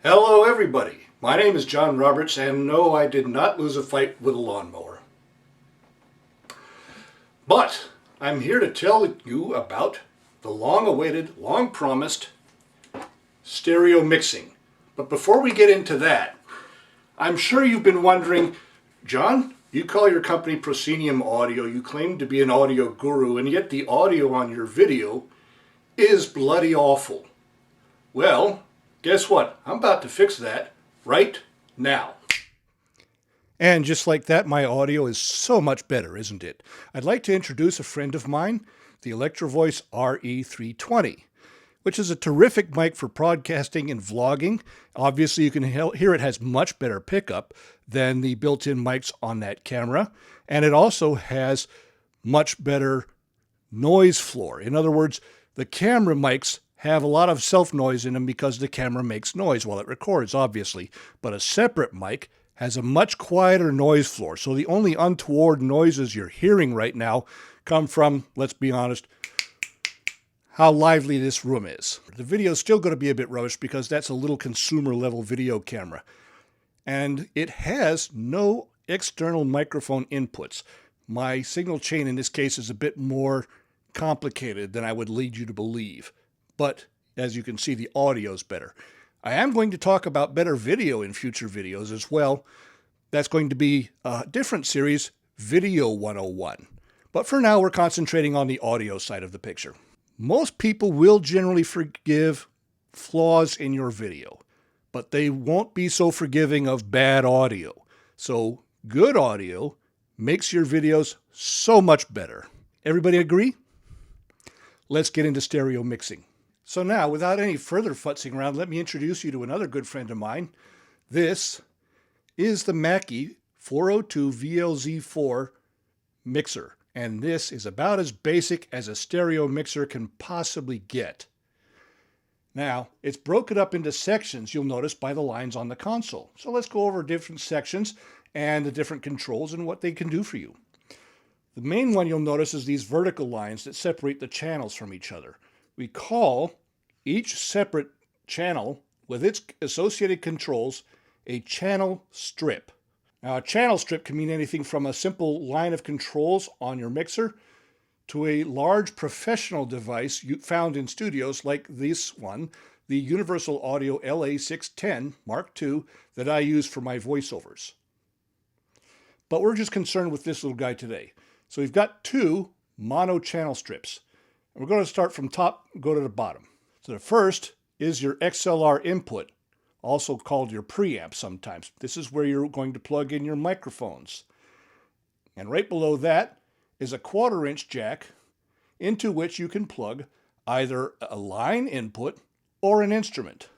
Hello everybody, my name is John Roberts, and no, I did not lose a fight with a lawnmower. But I'm here to tell you about the long-awaited, long-promised stereo mixing. But before we get into that, I'm sure you've been wondering, John, you call your company Proscenium Audio, you claim to be an audio guru, and yet the audio on your video is bloody awful. Well, guess what? I'm about to fix that right now. And just like that, my audio is so much better, isn't it? I'd like to introduce a friend of mine, the Electrovoice Re320, which is a terrific mic for broadcasting and vlogging. Obviously, you can hear it has much better pickup than the built-in mics on that camera, and it also has much better noise floor. In other words, the camera mics have a lot of self-noise in them because the camera makes noise while it records, obviously. But a separate mic has a much quieter noise floor. So the only untoward noises you're hearing right now come from, let's be honest, how lively this room is. The video is still going to be a bit rubbish because that's a little consumer-level video camera. And it has no external microphone inputs. My signal chain in this case is a bit more complicated than I would lead you to believe. But as you can see, the audio is better. I am going to talk about better video in future videos as well. That's going to be a different series, Video 101. But for now, we're concentrating on the audio side of the picture. Most people will generally forgive flaws in your video, but they won't be so forgiving of bad audio. So good audio makes your videos so much better. Everybody agree? Let's get into stereo mixing. So now, without any further futzing around, let me introduce you to another good friend of mine. This is the Mackie 402 VLZ4 mixer, and this is about as basic as a stereo mixer can possibly get. Now, it's broken up into sections, you'll notice, by the lines on the console. So let's go over different sections and the different controls and what they can do for you. The main one you'll notice is these vertical lines that separate the channels from each other. We call each separate channel with its associated controls a channel strip. Now, a channel strip can mean anything from a simple line of controls on your mixer to a large professional device found in studios like this one, the Universal Audio LA610 Mark II that I use for my voiceovers. But we're just concerned with this little guy today. So we've got two mono channel strips. We're going to start from top, go to the bottom. So the first is your XLR input, also called your preamp sometimes. This is where you're going to plug in your microphones. And right below that is a 1/4-inch jack into which you can plug either a line input or an instrument.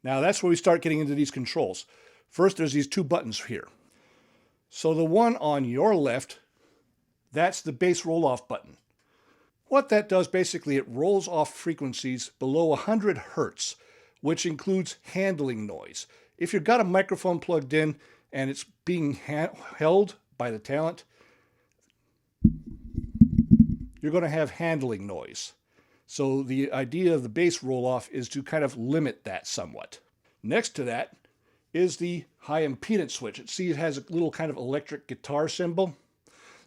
Now that's where we start getting into these controls. First, there's these two buttons here. So the one on your left, that's the bass roll-off button. What that does, basically, it rolls off frequencies below 100 hertz, which includes handling noise. If you've got a microphone plugged in and it's being held by the talent, you're going to have handling noise. So the idea of the bass roll-off is to kind of limit that somewhat. Next to that is the high impedance switch. See, it has a little kind of electric guitar symbol.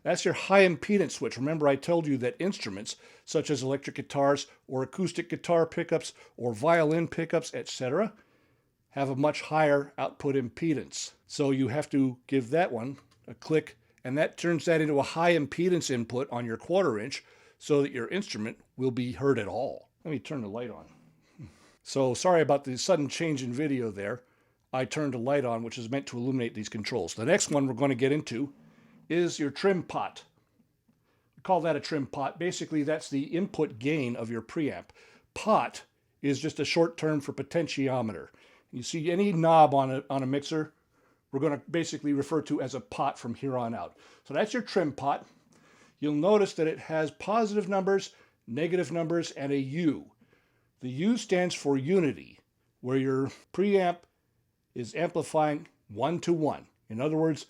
That's your high impedance switch. Remember, I told you that instruments such as electric guitars or acoustic guitar pickups or violin pickups, etc., have a much higher output impedance. So you have to give that one a click, and that turns that into a high impedance input on your 1/4-inch so that your instrument will be heard at all. Let me turn the light on. So sorry about the sudden change in video there. I turned the light on, which is meant to illuminate these controls. The next one we're going to get into is your trim pot. We call that a trim pot. Basically, that's the input gain of your preamp. Pot is just a short term for potentiometer. You see any knob on a mixer, we're going to basically refer to as a pot from here on out. So that's your trim pot. You'll notice that it has positive numbers, negative numbers, and a U. The U stands for unity, where your preamp is amplifying 1-to-1. In other words,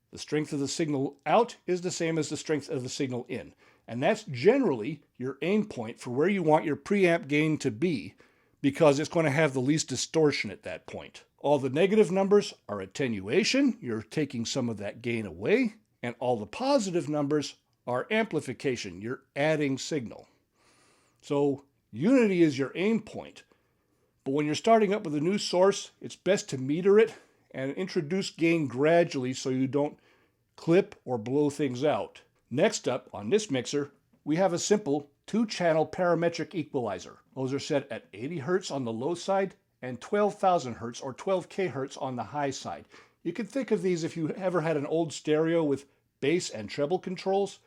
the strength of the signal out is the same as the strength of the signal in. And that's generally your aim point for where you want your preamp gain to be because it's going to have the least distortion at that point. All the negative numbers are attenuation. You're taking some of that gain away. And all the positive numbers are amplification. You're adding signal. So unity is your aim point. But when you're starting up with a new source, it's best to meter it and introduce gain gradually so you don't clip or blow things out. Next up on this mixer, we have a simple 2-channel parametric equalizer. Those are set at 80 Hertz on the low side and 12,000 Hertz or 12K Hertz on the high side. You can think of these if you ever had an old stereo with bass and treble controls.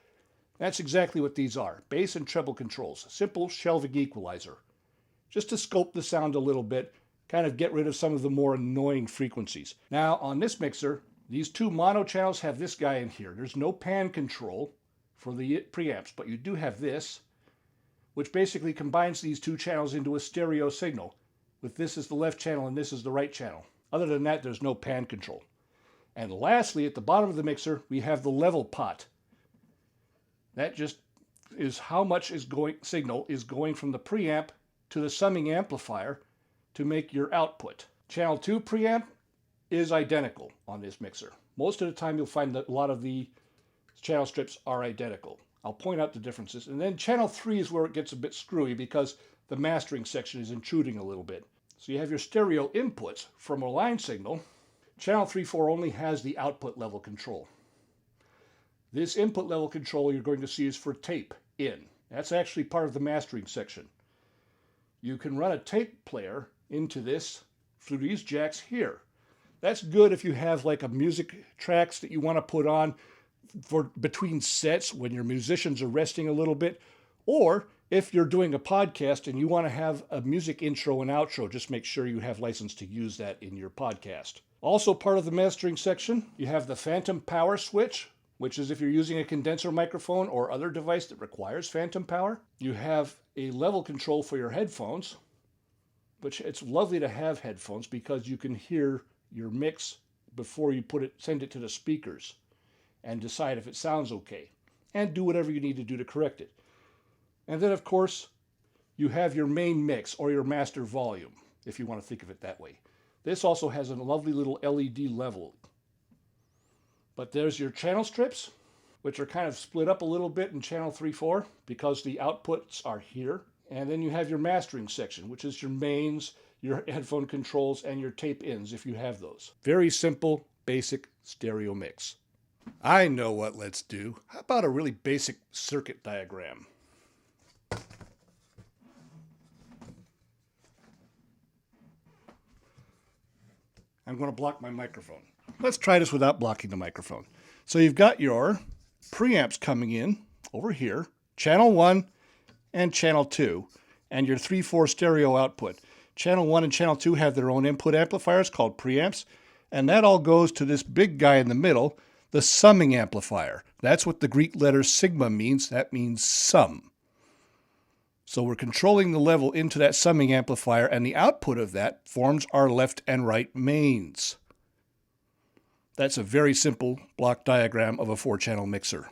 That's exactly what these are, bass and treble controls. Simple shelving equalizer. Just to scope the sound a little bit, kind of get rid of some of the more annoying frequencies. Now on this mixer, these 2 mono channels have this guy in here. There's no pan control for the preamps, but you do have this, which basically combines these 2 channels into a stereo signal, with this as the left channel and this as the right channel. Other than that, there's no pan control. And lastly, at the bottom of the mixer, we have the level pot. That just is how much signal is going from the preamp to the summing amplifier to make your output. Channel 2 preamp is identical on this mixer. Most of the time you'll find that a lot of the channel strips are identical. I'll point out the differences. And then channel 3 is where it gets a bit screwy because the mastering section is intruding a little bit. So you have your stereo inputs from a line signal. Channel 3/4 only has the output level control. This input level control you're going to see is for tape in. That's actually part of the mastering section. You can run a tape player into this through these jacks here. That's good if you have like a music tracks that you want to put on for between sets when your musicians are resting a little bit, or if you're doing a podcast and you want to have a music intro and outro, just make sure you have license to use that in your podcast. Also part of the mastering section, you have the phantom power switch, which is if you're using a condenser microphone or other device that requires phantom power. You have a level control for your headphones, which it's lovely to have headphones because you can hear your mix before you send it to the speakers and decide if it sounds okay and do whatever you need to do to correct it. And then of course, you have your main mix or your master volume, if you want to think of it that way. This also has a lovely little LED level. But there's your channel strips, which are kind of split up a little bit in channel 3/4 because the outputs are here. And then you have your mastering section, which is your mains, your headphone controls, and your tape ins if you have those. Very simple, basic stereo mix. I know what let's do. How about a really basic circuit diagram? I'm going to block my microphone. Let's try this without blocking the microphone. So you've got your preamps coming in over here, channel 1 and channel 2, and your 3/4 stereo output. Channel 1 and channel 2 have their own input amplifiers called preamps, and that all goes to this big guy in the middle, the summing amplifier. That's what the Greek letter sigma means. That means sum. So we're controlling the level into that summing amplifier, and the output of that forms our left and right mains. That's a very simple block diagram of a 4-channel mixer,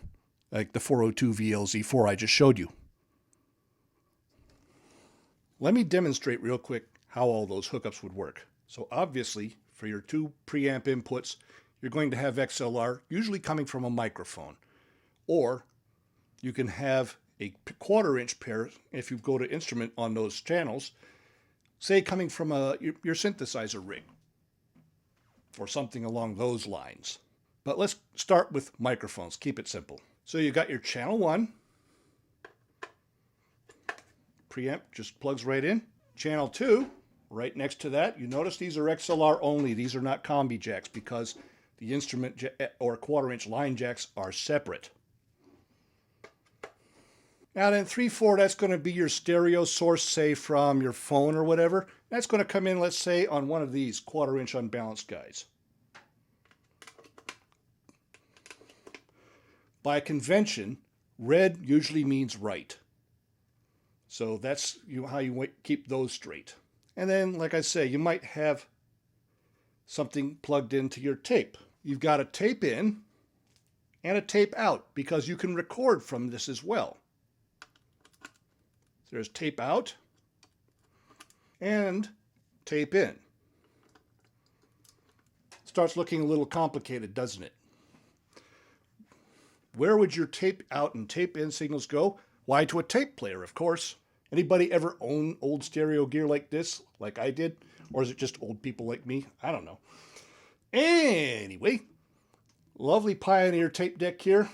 like the 402 VLZ4 I just showed you. Let me demonstrate real quick how all those hookups would work. So obviously, for your 2 preamp inputs, you're going to have XLR, usually coming from a microphone. Or you can have a 1/4 inch pair, if you go to instrument on those channels, say coming from your synthesizer rig, or something along those lines. But let's start with microphones, keep it simple. So you got your channel 1, preamp just plugs right in. Channel 2, right next to that, you notice these are XLR only, these are not combi jacks because the instrument or 1/4 inch line jacks are separate. Now then 3/4, that's going to be your stereo source, say from your phone or whatever. That's going to come in, let's say, on one of these 1/4 inch unbalanced guys. By convention, red usually means right. So that's how you keep those straight. And then, like I say, you might have something plugged into your tape. You've got a tape in and a tape out because you can record from this as well. There's tape out, and tape in. Starts looking a little complicated, doesn't it? Where would your tape out and tape in signals go? Why, to a tape player, of course. Anybody ever own old stereo gear like this, like I did? Or is it just old people like me? I don't know. Anyway, lovely Pioneer tape deck here.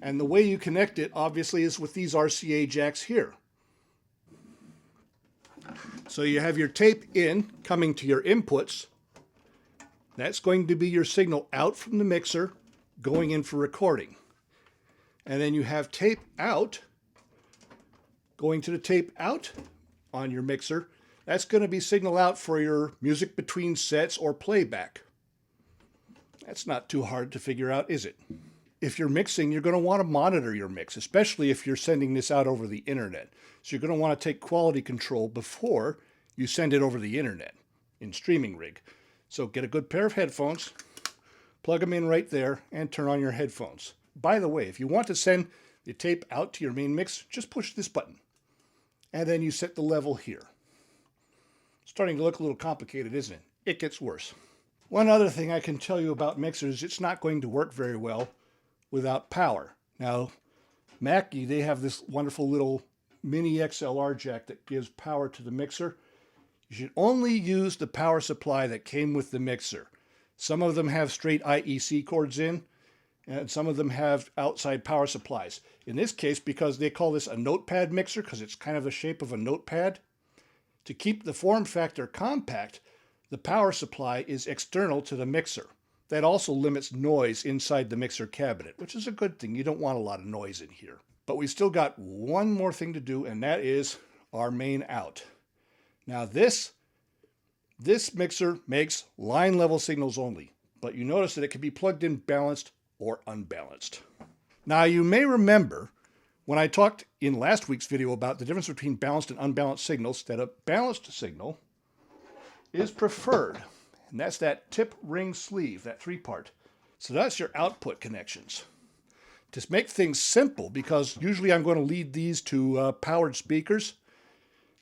And the way you connect it, obviously, is with these RCA jacks here. So you have your tape in coming to your inputs. That's going to be your signal out from the mixer going in for recording. And then you have tape out going to the tape out on your mixer. That's going to be signal out for your music between sets or playback. That's not too hard to figure out, is it? If you're mixing, you're going to want to monitor your mix, especially if you're sending this out over the internet. So you're going to want to take quality control before you send it over the internet in Streaming Rig. So get a good pair of headphones, plug them in right there, and turn on your headphones. By the way, if you want to send the tape out to your main mix, just push this button. And then you set the level here. Starting to look a little complicated, isn't it? It gets worse. One other thing I can tell you about mixers, it's not going to work very well without power. Now, Mackie, they have this wonderful little mini XLR jack that gives power to the mixer. You should only use the power supply that came with the mixer. Some of them have straight IEC cords in, and some of them have outside power supplies. In this case, because they call this a notepad mixer, because it's kind of the shape of a notepad, to keep the form factor compact, the power supply is external to the mixer. That also limits noise inside the mixer cabinet, which is a good thing. You don't want a lot of noise in here. But we still got one more thing to do, and that is our main out. Now this mixer makes line level signals only, but you notice that it can be plugged in balanced or unbalanced. Now you may remember when I talked in last week's video about the difference between balanced and unbalanced signals, that a balanced signal is preferred. And that's that tip, ring, sleeve, that 3-part. So that's your output connections. To make things simple, because usually I'm going to lead these to powered speakers,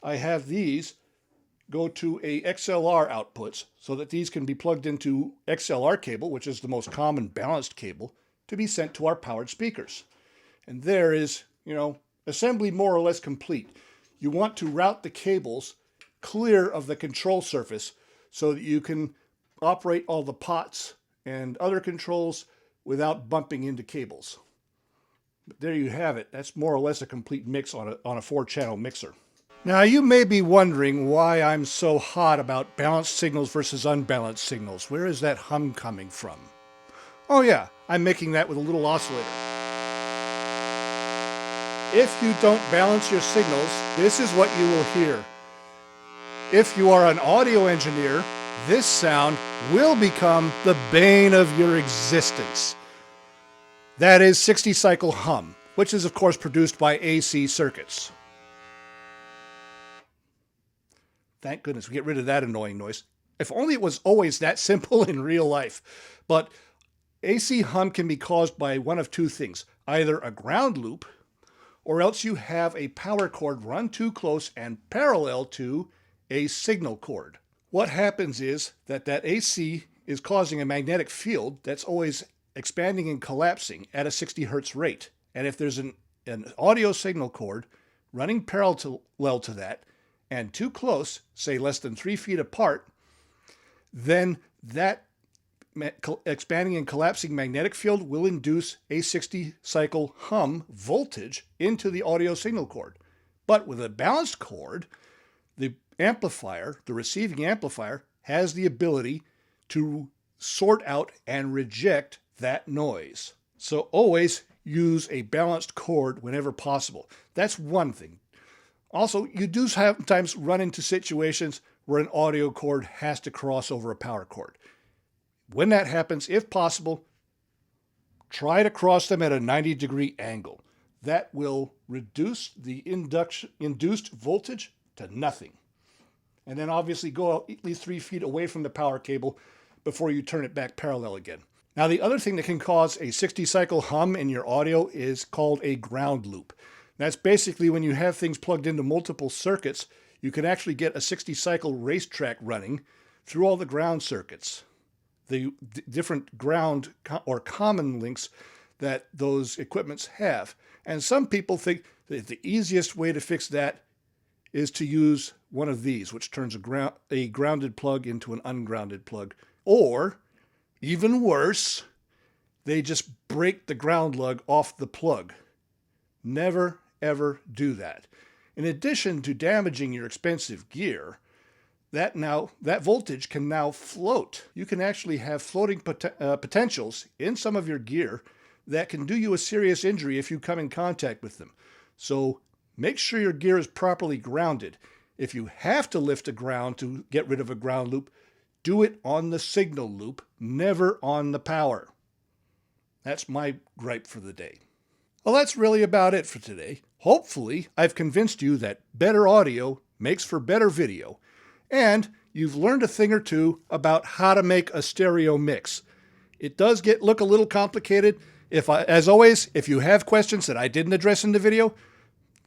I have these go to a XLR outputs so that these can be plugged into XLR cable, which is the most common balanced cable, to be sent to our powered speakers. And there is, assembly more or less complete. You want to route the cables clear of the control surface so that you can operate all the pots and other controls without bumping into cables. But there you have it. That's more or less a complete mix on a 4-channel mixer. Now you may be wondering why I'm so hot about balanced signals versus unbalanced signals. Where is that hum coming from? Oh yeah, I'm making that with a little oscillator. If you don't balance your signals, this is what you will hear. If you are an audio engineer, this sound will become the bane of your existence. That is 60-cycle hum, which is of course produced by AC circuits. Thank goodness we get rid of that annoying noise. If only it was always that simple in real life. But AC hum can be caused by one of two things. Either a ground loop, or else you have a power cord run too close and parallel to a signal cord. What happens is that AC is causing a magnetic field that's always expanding and collapsing at a 60 hertz rate. And if there's an audio signal cord running parallel to that and too close, say less than 3 feet apart, then that expanding and collapsing magnetic field will induce a 60-cycle hum voltage into the audio signal cord. But with a balanced cord, the amplifier, the receiving amplifier, has the ability to sort out and reject that noise. So always use a balanced cord whenever possible. That's one thing. Also, you do sometimes run into situations where an audio cord has to cross over a power cord. When that happens, if possible, try to cross them at a 90-degree angle. That will reduce the induced voltage to nothing. And then obviously go at least 3 feet away from the power cable before you turn it back parallel again. Now the other thing that can cause a 60-cycle hum in your audio is called a ground loop. That's basically when you have things plugged into multiple circuits, you can actually get a 60-cycle racetrack running through all the ground circuits, the different ground or common links that those equipments have. And some people think that the easiest way to fix that is to use one of these, which turns a grounded plug into an ungrounded plug. Or, even worse, they just break the ground lug off the plug. Never, ever do that. In addition to damaging your expensive gear, that voltage can now float. You can actually have floating potentials in some of your gear that can do you a serious injury if you come in contact with them. So make sure your gear is properly grounded. If you have to lift a ground to get rid of a ground loop, do it on the signal loop, never on the power. That's my gripe for the day. Well, that's really about it for today. Hopefully, I've convinced you that better audio makes for better video, and you've learned a thing or two about how to make a stereo mix. It does look a little complicated. As always, if you have questions that I didn't address in the video,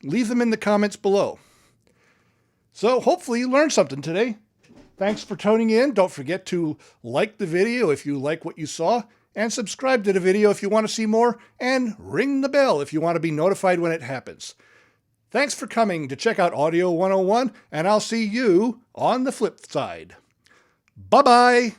leave them in the comments below. So hopefully you learned something today. Thanks for tuning in. Don't forget to like the video if you like what you saw, and subscribe to the video if you want to see more, and ring the bell if you want to be notified when it happens. Thanks for coming to check out Audio 101, and I'll see you on the flip side. Bye-bye!